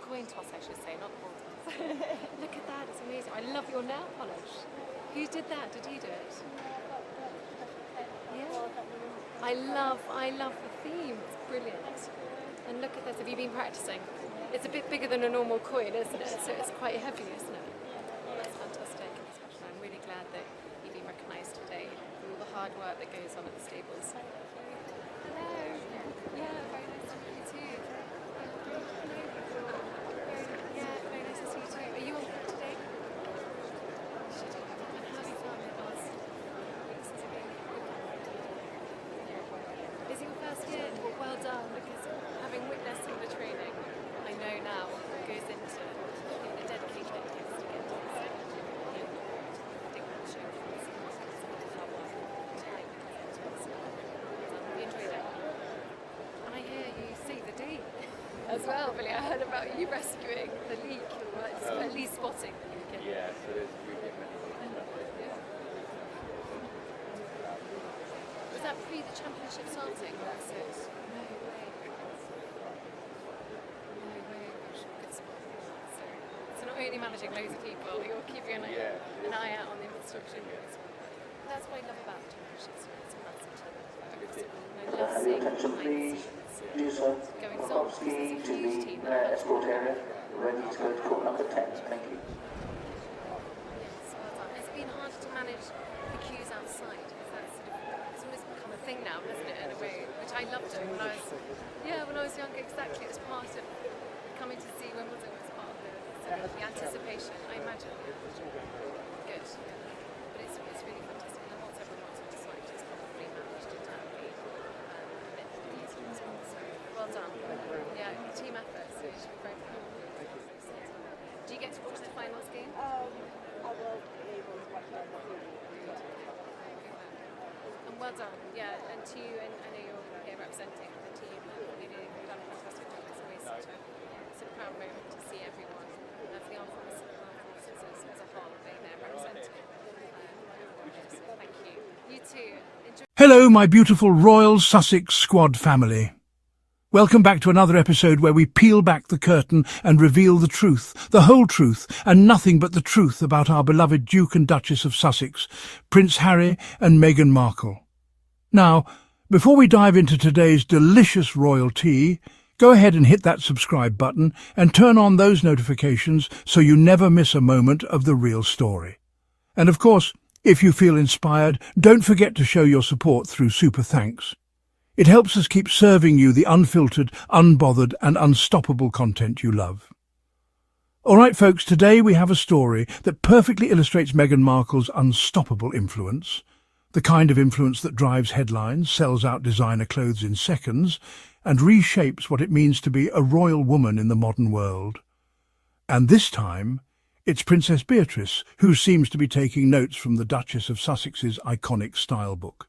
coin toss, I should say, not ball toss. Look at that, it's amazing. I love your nail polish. Who did that? Did you do it? Yeah. I love the theme. It's brilliant. And look at this. Have you been practicing? It's a bit bigger than a normal coin, isn't it? So it's quite heavy, isn't it? That's fantastic. I'm really glad that you've been recognised today for all the hard work that goes on at the stables. Hello. Yeah, very nice to meet you too. Yeah, very nice to see you too. Are you on court today? And how have you found it? Is it your first year? Well done, because having witnessed some of the training, I know now what goes into the dedication it takes to get to this stage. I think that shows some of the hard work to make the presenters. We enjoyed it. And I hear you save the day as well, Billy. I heard about you rescuing the leak, or at least spotting the leak. Yeah, so there's Was that pre the championship starting, or was it? No way. No way. Gosh, good spot. So not only managing loads of people, you're keeping an eye out on the infrastructure. That's what I love about the championships. It's a massive challenge. I love seeing Attention please, producer going on. Makovsky to the escort area, ready to go to court number 10. Thank you. Yes, well done. It's been harder to manage the queues outside. It's almost become a thing now, hasn't it, in a way, which I loved doing when I was younger. Exactly, it was part of coming to see Wimbledon. Was part of the anticipation, I imagine. Good, but it's really fantastic. And what everyone wants to decide is probably managed internally a bit easier as well. So well done. Yeah, team effort. So you should be very proud. Do you get to watch the finals game? I will be able to watch that. And well done, yeah, and to you, and I know you're here representing the team, and you've done a fantastic job. It's always such a proud moment to see everyone, as the armed forces as a whole, being there representing. So thank you. You too. Enjoy. Hello, my beautiful Royal Sussex Squad family. Welcome back to another episode where we peel back the curtain and reveal the truth, the whole truth, and nothing but the truth about our beloved Duke and Duchess of Sussex, Prince Harry and Meghan Markle. Now, before we dive into today's delicious royal tea, go ahead and hit that subscribe button and turn on those notifications so you never miss a moment of the real story. And of course, if you feel inspired, don't forget to show your support through Super Thanks. It helps us keep serving you the unfiltered, unbothered and unstoppable content you love. All right, folks, today we have a story that perfectly illustrates Meghan Markle's unstoppable influence, the kind of influence that drives headlines, sells out designer clothes in seconds, and reshapes what it means to be a royal woman in the modern world. And this time, it's Princess Beatrice who seems to be taking notes from the Duchess of Sussex's iconic style book.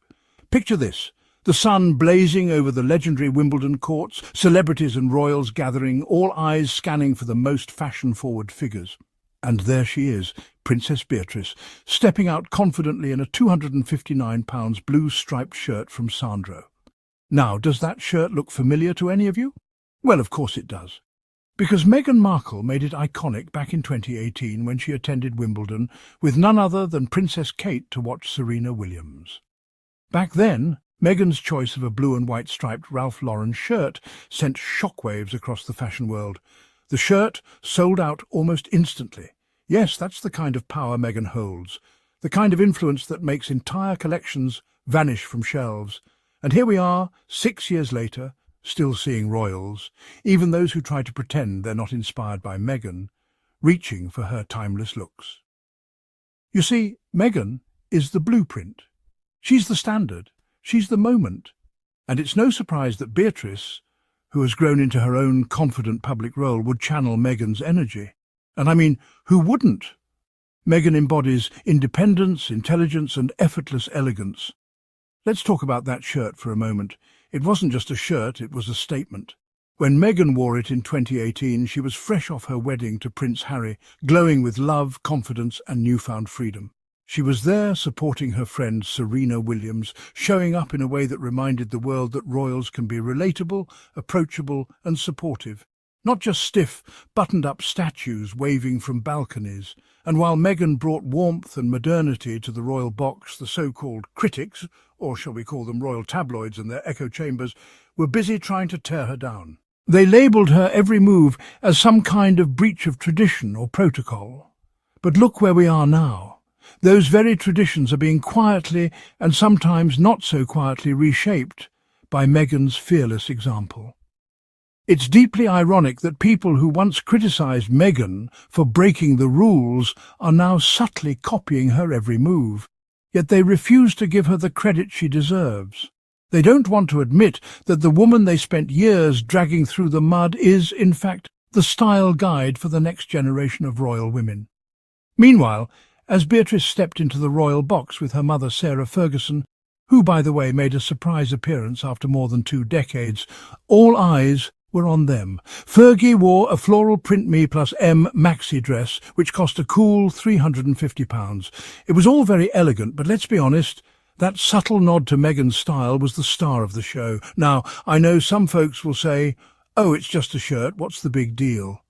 Picture this. The sun blazing over the legendary Wimbledon courts, celebrities and royals gathering, all eyes scanning for the most fashion-forward figures. And there she is, Princess Beatrice, stepping out confidently in a £259 blue-striped shirt from Sandro. Now, does that shirt look familiar to any of you? Well, of course it does. Because Meghan Markle made it iconic back in 2018 when she attended Wimbledon with none other than Princess Kate to watch Serena Williams. Back then, Meghan's choice of a blue and white striped Ralph Lauren shirt sent shockwaves across the fashion world. The shirt sold out almost instantly. Yes, that's the kind of power Meghan holds, the kind of influence that makes entire collections vanish from shelves. And here we are, 6 years later, still seeing royals, even those who try to pretend they're not inspired by Meghan, reaching for her timeless looks. You see, Meghan is the blueprint. She's the standard. She's the moment. And it's no surprise that Beatrice, who has grown into her own confident public role, would channel Meghan's energy. And I mean, who wouldn't? Meghan embodies independence, intelligence, and effortless elegance. Let's talk about that shirt for a moment. It wasn't just a shirt, it was a statement. When Meghan wore it in 2018, she was fresh off her wedding to Prince Harry, glowing with love, confidence, and newfound freedom. She was there supporting her friend Serena Williams, showing up in a way that reminded the world that royals can be relatable, approachable, and supportive, not just stiff, buttoned-up statues waving from balconies. And while Meghan brought warmth and modernity to the royal box, the so-called critics, or shall we call them royal tabloids and their echo chambers, were busy trying to tear her down. They labelled her every move as some kind of breach of tradition or protocol. But look where we are now. Those very traditions are being quietly and sometimes not so quietly reshaped by Meghan's fearless example. It's deeply ironic that people who once criticised Meghan for breaking the rules are now subtly copying her every move, yet they refuse to give her the credit she deserves. They don't want to admit that the woman they spent years dragging through the mud is, in fact, the style guide for the next generation of royal women. Meanwhile, as Beatrice stepped into the royal box with her mother Sarah Ferguson, who, by the way, made a surprise appearance after more than 2 decades, all eyes were on them. Fergie wore a floral print me plus M maxi dress, which cost a cool £350. It was all very elegant, but let's be honest, that subtle nod to Meghan's style was the star of the show. Now, I know some folks will say, "Oh, it's just a shirt, what's the big deal?"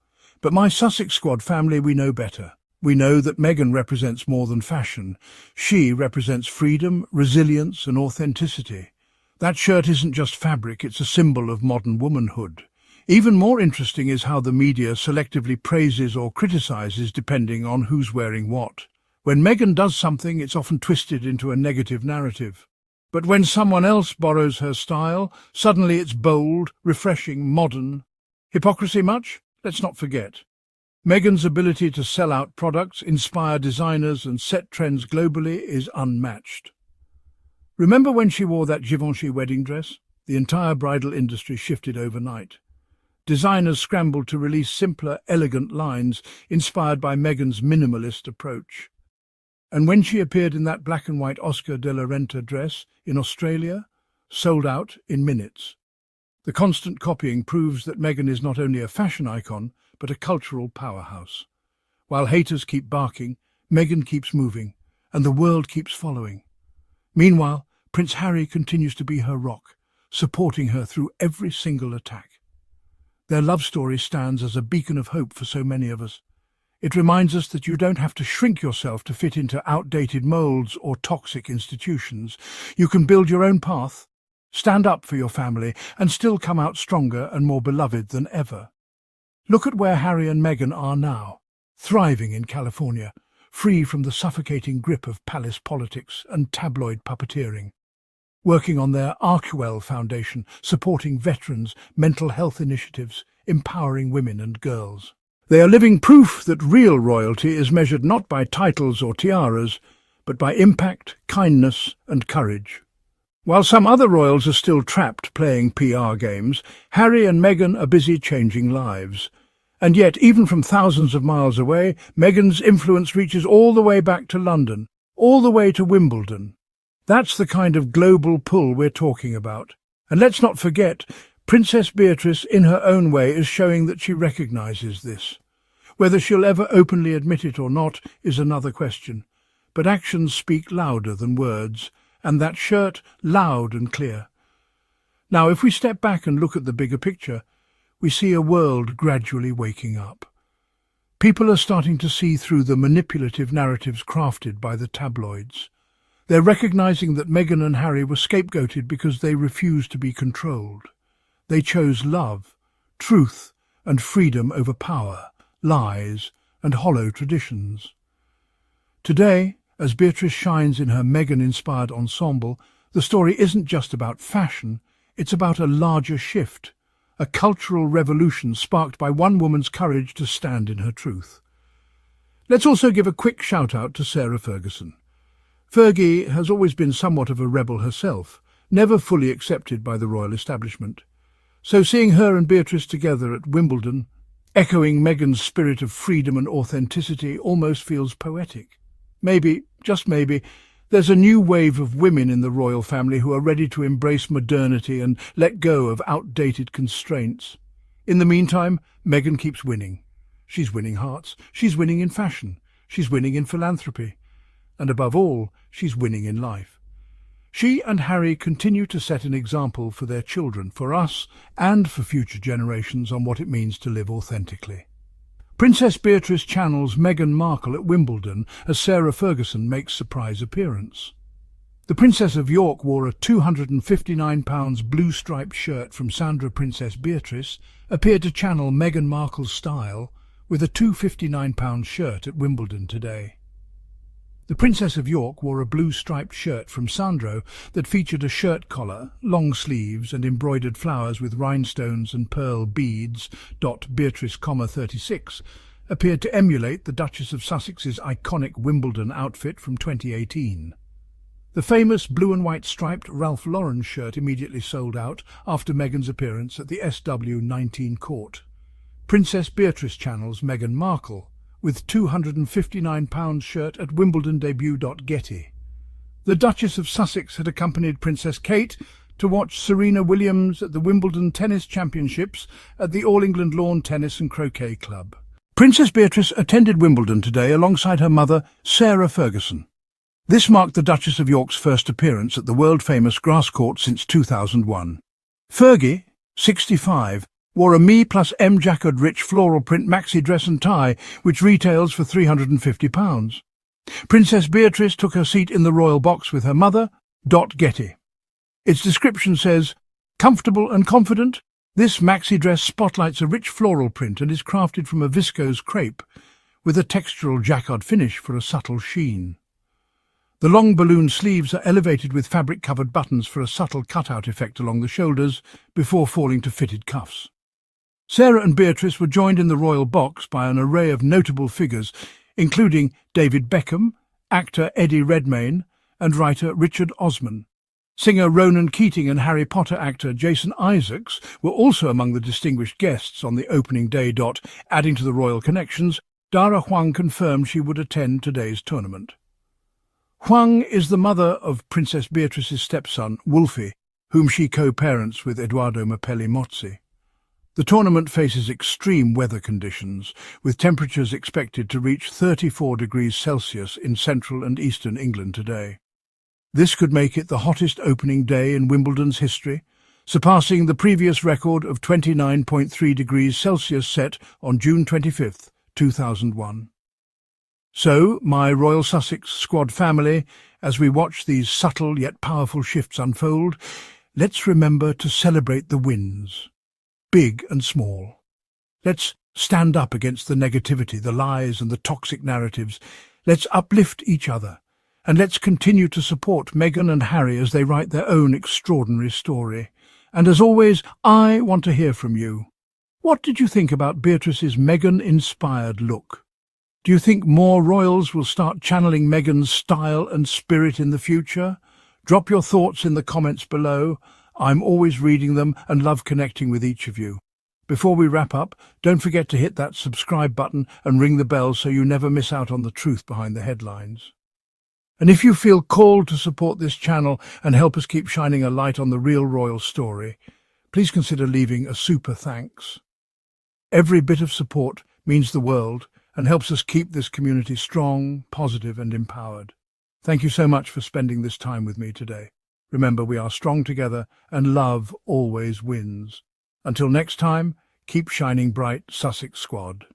But my Sussex Squad family, we know better. We know that Meghan represents more than fashion. She represents freedom, resilience and authenticity. That shirt isn't just fabric, it's a symbol of modern womanhood. Even more interesting is how the media selectively praises or criticises depending on who's wearing what. When Meghan does something, it's often twisted into a negative narrative. But when someone else borrows her style, suddenly it's bold, refreshing, modern. Hypocrisy much? Let's not forget. Meghan's ability to sell out products, inspire designers and set trends globally is unmatched. Remember when she wore that Givenchy wedding dress? The entire bridal industry shifted overnight. Designers scrambled to release simpler, elegant lines inspired by Meghan's minimalist approach. And when she appeared in that black and white Oscar de la Renta dress in Australia, sold out in minutes. The constant copying proves that Meghan is not only a fashion icon, but a cultural powerhouse. While haters keep barking, Meghan keeps moving, and the world keeps following. Meanwhile, Prince Harry continues to be her rock, supporting her through every single attack. Their love story stands as a beacon of hope for so many of us. It reminds us that you don't have to shrink yourself to fit into outdated molds or toxic institutions. You can build your own path, stand up for your family, and still come out stronger and more beloved than ever. Look at where Harry and Meghan are now, thriving in California, free from the suffocating grip of palace politics and tabloid puppeteering, working on their Arkwell Foundation, supporting veterans, mental health initiatives, empowering women and girls. They are living proof that real royalty is measured not by titles or tiaras, but by impact, kindness and courage. While some other royals are still trapped playing PR games, Harry and Meghan are busy changing lives. And yet, even from thousands of miles away, Meghan's influence reaches all the way back to London, all the way to Wimbledon. That's the kind of global pull we're talking about. And let's not forget, Princess Beatrice, in her own way, is showing that she recognises this. Whether she'll ever openly admit it or not is another question. But actions speak louder than words, and that shirt loud and clear. Now, if we step back and look at the bigger picture, we see a world gradually waking up. People are starting to see through the manipulative narratives crafted by the tabloids. They're recognizing that Meghan and Harry were scapegoated because they refused to be controlled. They chose love, truth and freedom over power, lies and hollow traditions. Today, as Beatrice shines in her Meghan-inspired ensemble, the story isn't just about fashion, it's about a larger shift, a cultural revolution sparked by one woman's courage to stand in her truth. Let's also give a quick shout-out to Sarah Ferguson. Fergie has always been somewhat of a rebel herself, never fully accepted by the royal establishment. So seeing her and Beatrice together at Wimbledon, echoing Meghan's spirit of freedom and authenticity, almost feels poetic. Maybe, just maybe, there's a new wave of women in the royal family who are ready to embrace modernity and let go of outdated constraints. In the meantime, Meghan keeps winning. She's winning hearts. She's winning in fashion. She's winning in philanthropy. And above all, she's winning in life. She and Harry continue to set an example for their children, for us, and for future generations on what it means to live authentically. Princess Beatrice channels Meghan Markle at Wimbledon as Sarah Ferguson makes surprise appearance. The Princess of York wore a £259 blue-striped shirt from Sandra. Princess Beatrice appeared to channel Meghan Markle's style with a £259 shirt at Wimbledon today. The Princess of York wore a blue-striped shirt from Sandro that featured a shirt collar, long sleeves and embroidered flowers with rhinestones and pearl beads. Beatrice, 36, appeared to emulate the Duchess of Sussex's iconic Wimbledon outfit from 2018. The famous blue and white striped Ralph Lauren shirt immediately sold out after Meghan's appearance at the SW19 court. Princess Beatrice channels Meghan Markle with £259 shirt at Wimbledon debut. Getty. The Duchess of Sussex had accompanied Princess Kate to watch Serena Williams at the Wimbledon Tennis Championships at the All England Lawn Tennis and Croquet Club. Princess Beatrice attended Wimbledon today alongside her mother, Sarah Ferguson. This marked the Duchess of York's first appearance at the world-famous grass court since 2001. Fergie, 65, wore a Me plus M jacquard rich floral print maxi dress and tie, which retails for £350. Princess Beatrice took her seat in the royal box with her mother. Getty. Its description says, "Comfortable and confident, this maxi dress spotlights a rich floral print and is crafted from a viscose crepe with a textural jacquard finish for a subtle sheen. The long balloon sleeves are elevated with fabric-covered buttons for a subtle cutout effect along the shoulders before falling to fitted cuffs." Sarah and Beatrice were joined in the royal box by an array of notable figures, including David Beckham, actor Eddie Redmayne, and writer Richard Osman. Singer Ronan Keating and Harry Potter actor Jason Isaacs were also among the distinguished guests on the opening day. Adding to the royal connections, Dara Huang confirmed she would attend today's tournament. Huang is the mother of Princess Beatrice's stepson, Wolfie, whom she co-parents with Edoardo Mapelli Mozzi. The tournament faces extreme weather conditions, with temperatures expected to reach 34 degrees Celsius in central and eastern England today. This could make it the hottest opening day in Wimbledon's history, surpassing the previous record of 29.3 degrees Celsius set on June 25, 2001. So, my Royal Sussex squad family, as we watch these subtle yet powerful shifts unfold, let's remember to celebrate the wins, big and small. Let's stand up against the negativity, the lies and the toxic narratives. Let's uplift each other, and let's continue to support Meghan and Harry as they write their own extraordinary story. And as always, I want to hear from you. What did you think about Beatrice's Meghan-inspired look? Do you think more royals will start channeling Meghan's style and spirit in the future? Drop your thoughts in the comments below. I'm always reading them and love connecting with each of you. Before we wrap up, don't forget to hit that subscribe button and ring the bell so you never miss out on the truth behind the headlines. And if you feel called to support this channel and help us keep shining a light on the real royal story, please consider leaving a super thanks. Every bit of support means the world and helps us keep this community strong, positive and empowered. Thank you so much for spending this time with me today. Remember, we are strong together and love always wins. Until next time, keep shining bright, Sussex Squad.